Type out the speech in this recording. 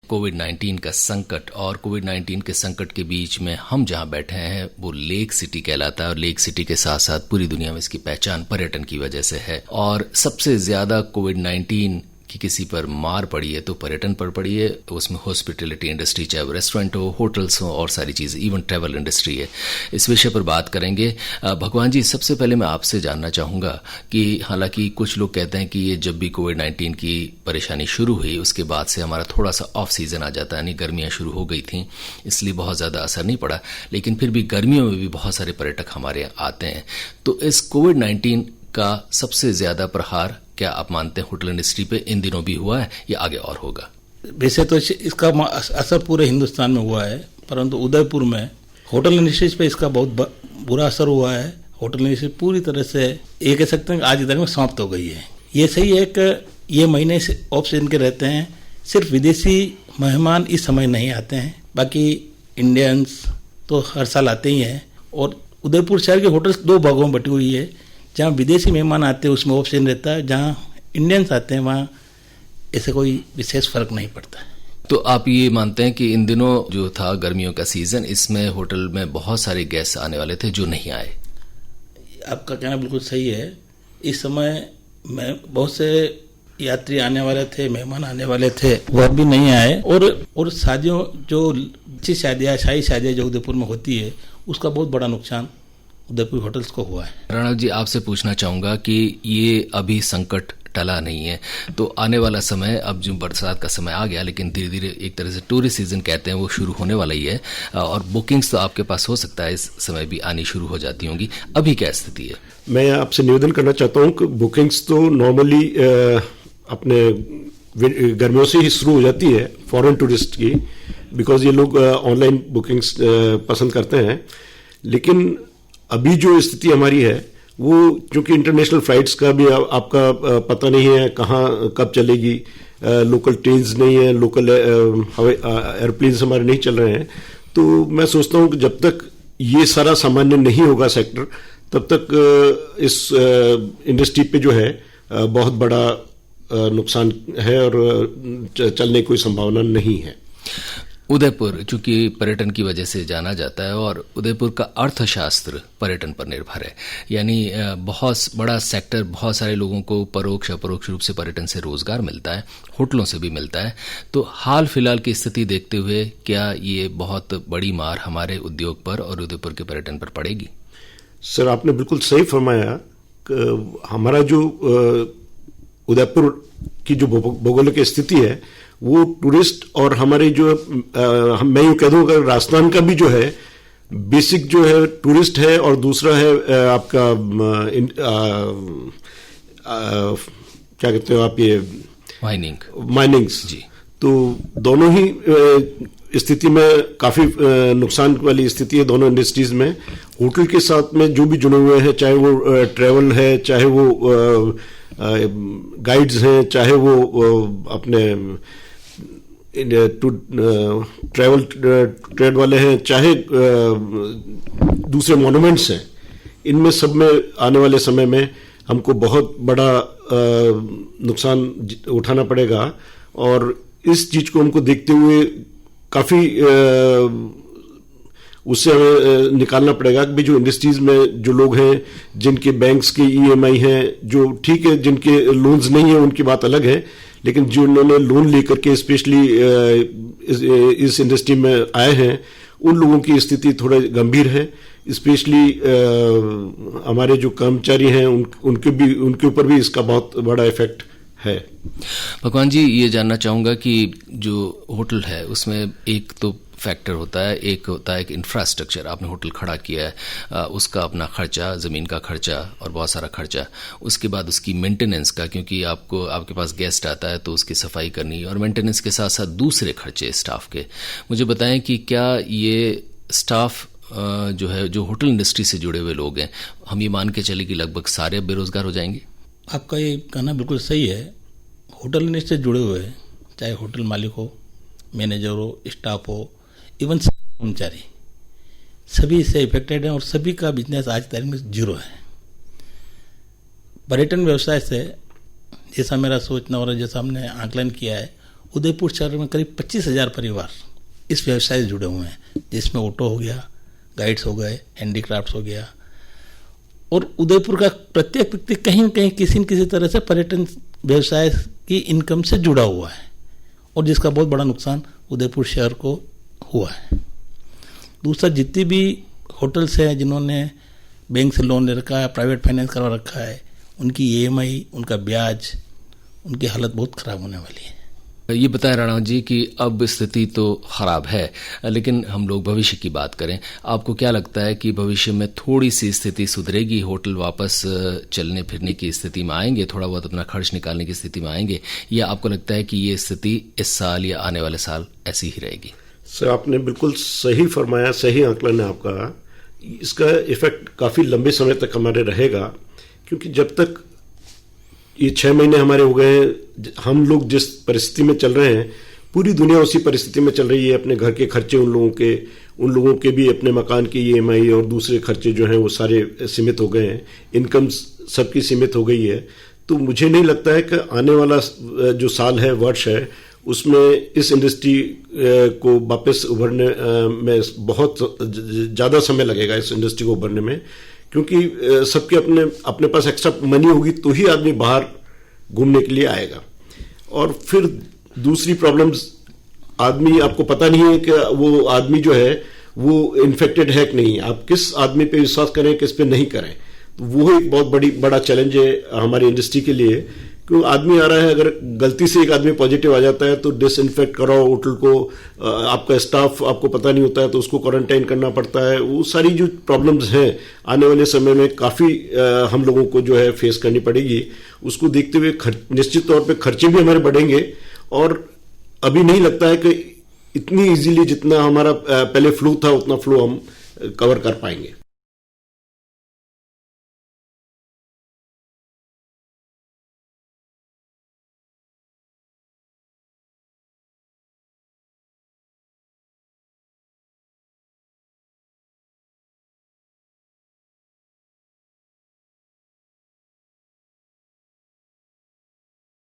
कोविड-19 का संकट और कोविड-19 के संकट के बीच में हम जहां बैठे हैं वो लेक सिटी कहलाता है और लेक सिटी के साथ साथ पूरी दुनिया में इसकी पहचान पर्यटन की वजह से है। और सबसे ज्यादा कोविड-19 कि किसी पर मार पड़ी है तो पर्यटन पर पड़ी है, उसमें हॉस्पिटैलिटी इंडस्ट्री, चाहे वो रेस्टोरेंट हो, होटल्स हो और सारी चीज़ें, इवन ट्रैवल इंडस्ट्री है। इस विषय पर बात करेंगे। भगवान जी, सबसे पहले मैं आपसे जानना चाहूँगा कि हालांकि कुछ लोग कहते हैं कि ये जब भी कोविड-19 की परेशानी शुरू हुई उसके बाद से हमारा थोड़ा सा ऑफ सीज़न आ जाता है, यानी गर्मियाँ शुरू हो गई थी, इसलिए बहुत ज़्यादा असर नहीं पड़ा, लेकिन फिर भी गर्मियों में भी बहुत सारे पर्यटक हमारे यहाँ आते हैं। तो इस कोविड-19 का सबसे ज़्यादा प्रहार क्या आप मानते हैं होटल इंडस्ट्री पे इन दिनों भी हुआ है या आगे और होगा? वैसे तो इसका असर पूरे हिंदुस्तान में हुआ है, परंतु उदयपुर में होटल इंडस्ट्रीज पे इसका बहुत बुरा असर हुआ है। होटल इंडस्ट्री पूरी तरह से ये कह सकते हैं आज इधर में समाप्त हो गई है। ये सही है कि ये महीने ऑफ सीजन के रहते हैं, सिर्फ विदेशी मेहमान इस समय नहीं आते हैं, बाकी इंडियंस तो हर साल आते ही हैं। और उदयपुर शहर के होटल्स दो भागों में बटी हुई है, जहाँ विदेशी मेहमान आते हैं उसमें ऑफ सीजन रहता है, जहाँ इंडियंस आते हैं वहाँ ऐसे कोई विशेष फर्क नहीं पड़ता है। तो आप ये मानते हैं कि इन दिनों जो था गर्मियों का सीजन, इसमें होटल में बहुत सारे गेस्ट आने वाले थे जो नहीं आए? आपका कहना बिल्कुल सही है। इस समय में बहुत से यात्री आने वाले थे, मेहमान आने वाले थे, वह भी नहीं आए। और शादियों जो अच्छी शादियाँ, शाही शादियाँ जो उदयपुर में होती है, उसका बहुत बड़ा नुकसान उदयपुर होटल्स को हुआ है। राणा जी, आपसे पूछना चाहूंगा कि ये अभी संकट टला नहीं है, तो आने वाला समय, अब जो बरसात का समय आ गया, लेकिन धीरे धीरे एक तरह से टूरिस्ट सीजन कहते हैं वो शुरू होने वाला ही है, और बुकिंग्स तो आपके पास हो सकता है इस समय भी आनी शुरू हो जाती होंगी। अभी क्या स्थिति है? मैं आपसे निवेदन करना चाहता हूँ कि बुकिंग्स तो नॉर्मली अपने गर्मियों से ही शुरू हो जाती है फॉरेन टूरिस्ट की, बिकॉज ये लोग ऑनलाइन बुकिंग्स पसंद करते हैं। लेकिन अभी जो स्थिति हमारी है वो, क्योंकि इंटरनेशनल फ्लाइट्स का भी आपका पता नहीं है कहाँ कब चलेगी, लोकल ट्रेन्स नहीं है, लोकल एयरप्लेन्स हमारे नहीं चल रहे हैं, तो मैं सोचता हूँ कि जब तक ये सारा सामान्य नहीं होगा सेक्टर, तब तक इस इंडस्ट्री पे जो है बहुत बड़ा नुकसान है और चलने की कोई संभावना नहीं है। उदयपुर चूंकि पर्यटन की वजह से जाना जाता है और उदयपुर का अर्थशास्त्र पर्यटन पर निर्भर है, यानी बहुत बड़ा सेक्टर, बहुत सारे लोगों को परोक्ष अपरोक्ष रूप से पर्यटन से रोजगार मिलता है, होटलों से भी मिलता है। तो हाल फिलहाल की स्थिति देखते हुए क्या ये बहुत बड़ी मार हमारे उद्योग पर और उदयपुर के पर्यटन पर पड़ेगी? सर, आपने बिल्कुल सही फरमाया। हमारा जो उदयपुर की जो भौगोलिक स्थिति है वो टूरिस्ट और हमारे जो मैं यूँ कह दूँ अगर राजस्थान का भी जो है बेसिक जो है टूरिस्ट है, और दूसरा है आपका क्या कहते हो आप, ये माइनिंग्स जी। तो दोनों ही स्थिति में काफी नुकसान वाली स्थिति है दोनों इंडस्ट्रीज में। होटल के साथ में जो भी जुड़े हुए हैं, चाहे वो ट्रेवल है, चाहे वो गाइड्स हैं, चाहे वो अपने ट्रैवल ट्रेड वाले हैं, चाहे दूसरे मॉन्यूमेंट्स हैं, इनमें सब में आने वाले समय में हमको बहुत बड़ा नुकसान उठाना पड़ेगा। और इस चीज को हमको देखते हुए काफी उससे हमें निकालना पड़ेगा कि जो इंडस्ट्रीज में जो लोग हैं, जिनके बैंक्स के EMI हैं, जो ठीक है, जिनके लोन्स नहीं है उनकी बात अलग है, लेकिन जिन्होंने लोन लेकर के स्पेशली इस इंडस्ट्री में आए हैं, उन लोगों की स्थिति थोड़ा गंभीर है। स्पेशली हमारे जो कर्मचारी हैं उनके ऊपर भी इसका बहुत बड़ा इफेक्ट है। भगवान जी, ये जानना चाहूंगा कि जो होटल है उसमें एक तो फैक्टर होता है, एक होता है कि इंफ्रास्ट्रक्चर, आपने होटल खड़ा किया है, उसका अपना खर्चा, ज़मीन का खर्चा और बहुत सारा खर्चा, उसके बाद उसकी मेंटेनेंस का, क्योंकि आपके पास गेस्ट आता है तो उसकी सफाई करनी, और मेंटेनेंस के साथ साथ दूसरे खर्चे स्टाफ के। मुझे बताएं कि क्या ये स्टाफ जो है, जो होटल इंडस्ट्री से जुड़े हुए लोग हैं, हम ये मान के चले कि लगभग सारे बेरोजगार हो जाएंगे? आपका ये कहना बिल्कुल सही है। होटल इंडस्ट्री से जुड़े हुए हैं, चाहे होटल मालिक हो, मैनेजर हो, स्टाफ हो, इवन कर्मचारी, सभी इससे इफेक्टेड हैं और सभी का बिजनेस आज तारीख में जीरो है। पर्यटन व्यवसाय से जैसा मेरा सोचना और जैसा हमने आकलन किया है, उदयपुर शहर में करीब 25,000 परिवार इस व्यवसाय से जुड़े हुए हैं, जिसमें ऑटो हो गया, गाइड्स हो गए, हैंडीक्राफ्ट्स हो गया। और उदयपुर का प्रत्येक व्यक्ति कहीं न कहीं किसी न किसी तरह से पर्यटन व्यवसाय की इनकम से जुड़ा हुआ है, और जिसका बहुत बड़ा नुकसान उदयपुर शहर को हुआ है। दूसरा, जितनी भी होटल्स हैं जिन्होंने बैंक से लोन ले रखा है, प्राइवेट फाइनेंस करवा रखा है, उनकी EMI, उनका ब्याज, उनकी हालत बहुत खराब होने वाली है। ये बताएं राणा जी कि अब स्थिति तो खराब है, लेकिन हम लोग भविष्य की बात करें, आपको क्या लगता है कि भविष्य में थोड़ी सी स्थिति सुधरेगी, होटल वापस चलने फिरने की स्थिति में आएंगे, थोड़ा बहुत अपना खर्च निकालने की स्थिति में आएंगे, या आपको लगता है कि ये स्थिति इस साल या आने वाले साल ऐसी ही रहेगी? सर, आपने बिल्कुल सही फरमाया, सही आंकलन है आपका। इसका इफेक्ट काफी लंबे समय तक हमारे रहेगा, क्योंकि जब तक ये 6 महीने हमारे हो गए हैं, हम लोग जिस परिस्थिति में चल रहे हैं, पूरी दुनिया उसी परिस्थिति में चल रही है। अपने घर के खर्चे उन लोगों के भी अपने मकान की EMI और दूसरे खर्चे जो हैं वो सारे सीमित हो गए हैं, इनकम सबकी सीमित हो गई है। तो मुझे नहीं लगता है कि आने वाला जो साल है, वर्ष है, उसमें इस इंडस्ट्री को वापस उभरने में बहुत ज़्यादा समय लगेगा, इस इंडस्ट्री को उभरने में, क्योंकि सबके अपने पास एक्स्ट्रा मनी होगी तो ही आदमी बाहर घूमने के लिए आएगा। और फिर दूसरी प्रॉब्लम्स, आदमी, आपको पता नहीं है कि वो आदमी जो है वो इन्फेक्टेड है कि नहीं, आप किस आदमी पे विश्वास करें, किस पे नहीं करें। तो वो एक बहुत बड़ा चैलेंज है हमारी इंडस्ट्री के लिए, क्यों आदमी आ रहा है, अगर गलती से एक आदमी पॉजिटिव आ जाता है तो डिसइंफेक्ट कराओ होटल को, आपका स्टाफ आपको पता नहीं होता है तो उसको क्वारंटाइन करना पड़ता है। वो सारी जो प्रॉब्लम्स हैं आने वाले समय में काफ़ी हम लोगों को जो है फेस करनी पड़ेगी। उसको देखते हुए निश्चित तौर पे खर्चे भी हमारे बढ़ेंगे, और अभी नहीं लगता है कि इतनी इजीली जितना हमारा पहले फ्लू था उतना फ्लू हम कवर कर पाएंगे।